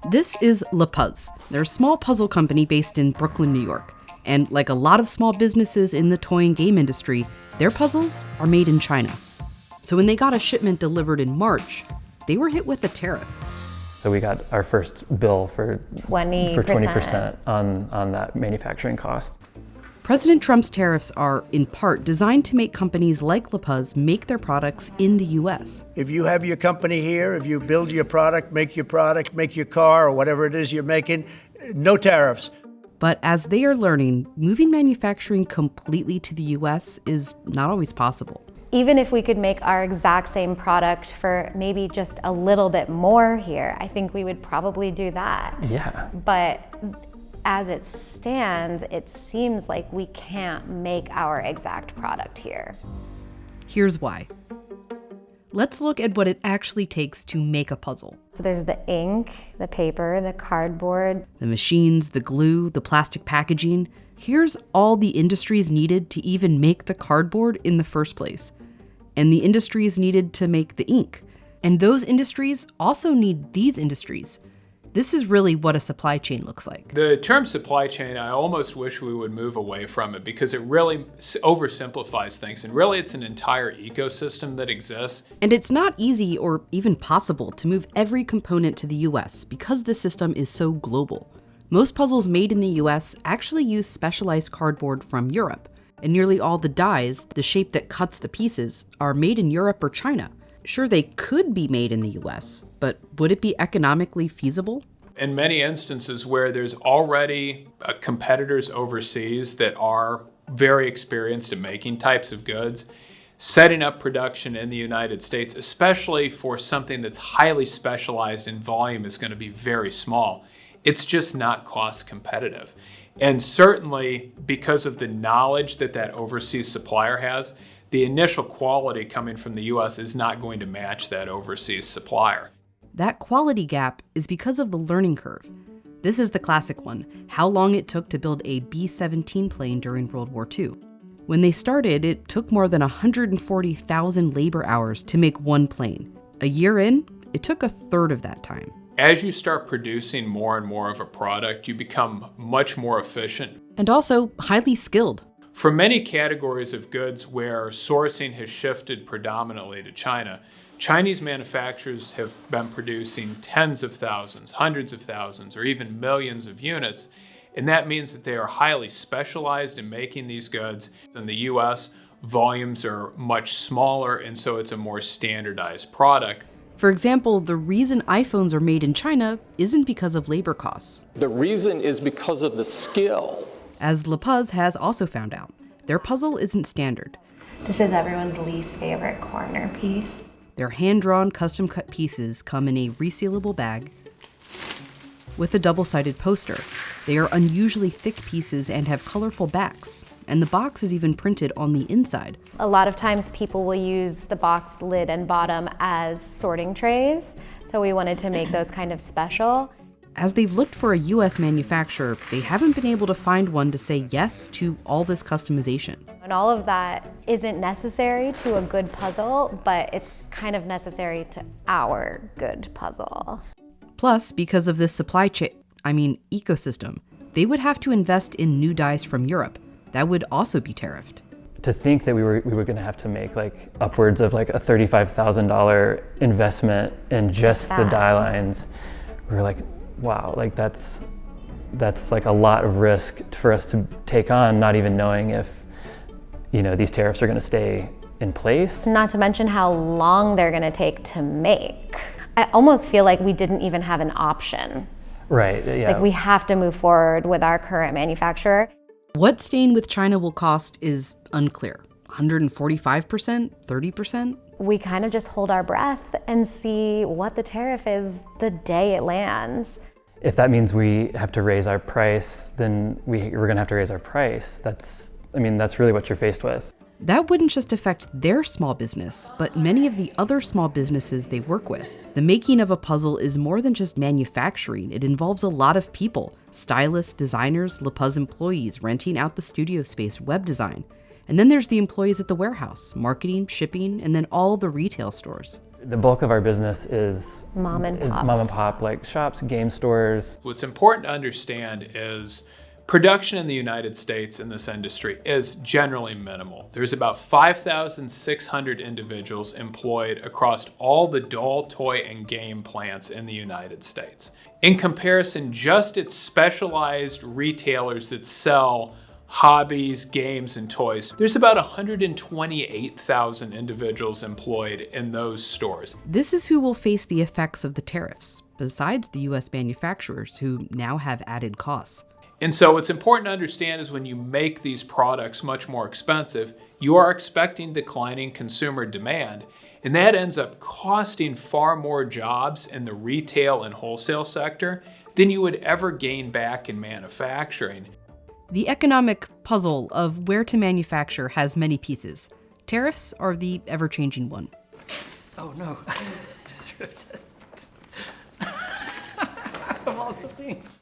This is Puzz. They're a small puzzle company based in Brooklyn, New York. And like a lot of small businesses in the toy and game industry, their puzzles are made in China. So when they got a shipment delivered in March, they were hit with a tariff. So we got our first bill for 20% on that manufacturing cost. President Trump's tariffs are, in part, designed to make companies like Puzz make their products in the U.S. If you have your company here, if you build your product, make your car, or whatever it is you're making, no tariffs. But as they are learning, moving manufacturing completely to the U.S. is not always possible. Even if we could make our exact same product for maybe just a little bit more here, I think we would probably do that. Yeah. But as it stands, it seems like we can't make our exact product here. Here's why. Let's look at what it actually takes to make a puzzle. So there's the ink, the paper, the cardboard, the machines, the glue, the plastic packaging. Here's all the industries needed to even make the cardboard in the first place. And the industries needed to make the ink. And those industries also need these industries. This is really what a supply chain looks like. The term supply chain, I almost wish we would move away from it because it really oversimplifies things. And really, it's an entire ecosystem that exists. And it's not easy or even possible to move every component to the US because the system is so global. Most puzzles made in the US actually use specialized cardboard from Europe. And nearly all the dies, the shape that cuts the pieces, are made in Europe or China. Sure, they could be made in the US, but would it be economically feasible? In many instances where there's already competitors overseas that are very experienced at making types of goods, setting up production in the United States, especially for something that's highly specialized in volume, is going to be very small. It's just not cost competitive. And certainly because of the knowledge that that overseas supplier has, the initial quality coming from the US is not going to match that overseas supplier. That quality gap is because of the learning curve. This is the classic one, how long it took to build a B-17 plane during World War II. When they started, it took more than 140,000 labor hours to make one plane. A year in, it took a third of that time. As you start producing more and more of a product, you become much more efficient. And also highly skilled. For many categories of goods where sourcing has shifted predominantly to China, Chinese manufacturers have been producing tens of thousands, hundreds of thousands, or even millions of units. And that means that they are highly specialized in making these goods. In the US, volumes are much smaller, and so it's a more standardized product. For example, the reason iPhones are made in China isn't because of labor costs. The reason is because of the skill. As Puzz has also found out, their puzzle isn't standard. This is everyone's least favorite corner piece. Their hand-drawn, custom-cut pieces come in a resealable bag with a double-sided poster. They are unusually thick pieces and have colorful backs, and the box is even printed on the inside. A lot of times people will use the box lid and bottom as sorting trays, so we wanted to make those kind of special. As they've looked for a US manufacturer, they haven't been able to find one to say yes to all this customization. And all of that isn't necessary to a good puzzle, but it's kind of necessary to our good puzzle. Plus, because of this ecosystem, they would have to invest in new dies from Europe. That would also be tariffed. To think that we were going to have to make like upwards of like a $35,000 investment in just the die lines, we were like, wow, like that's like a lot of risk for us to take on, not even knowing if, these tariffs are going to stay in place. Not to mention how long they're going to take to make. I almost feel like we didn't even have an option. Right, yeah. Like we have to move forward with our current manufacturer. What staying with China will cost is unclear. 145%, 30%? We kind of just hold our breath and see what the tariff is the day it lands. If that means we have to raise our price, then we're going to have to raise our price. That's really what you're faced with. That wouldn't just affect their small business, but many of the other small businesses they work with. The making of a puzzle is more than just manufacturing. It involves a lot of people: stylists, designers, Puzz employees, renting out the studio space, web design. And then there's the employees at the warehouse, marketing, shipping, and then all the retail stores. The bulk of our business is Mom and pop, like shops, game stores. What's important to understand is production in the United States in this industry is generally minimal. There's about 5,600 individuals employed across all the doll, toy, and game plants in the United States. In comparison, just its specialized retailers that sell hobbies, games, and toys, there's about 128,000 individuals employed in those stores. This is who will face the effects of the tariffs, besides the US manufacturers who now have added costs. And so what's important to understand is when you make these products much more expensive, you are expecting declining consumer demand, and that ends up costing far more jobs in the retail and wholesale sector than you would ever gain back in manufacturing. The economic puzzle of where to manufacture has many pieces. Tariffs are the ever-changing one. Oh no, just ripped it. Of all the things.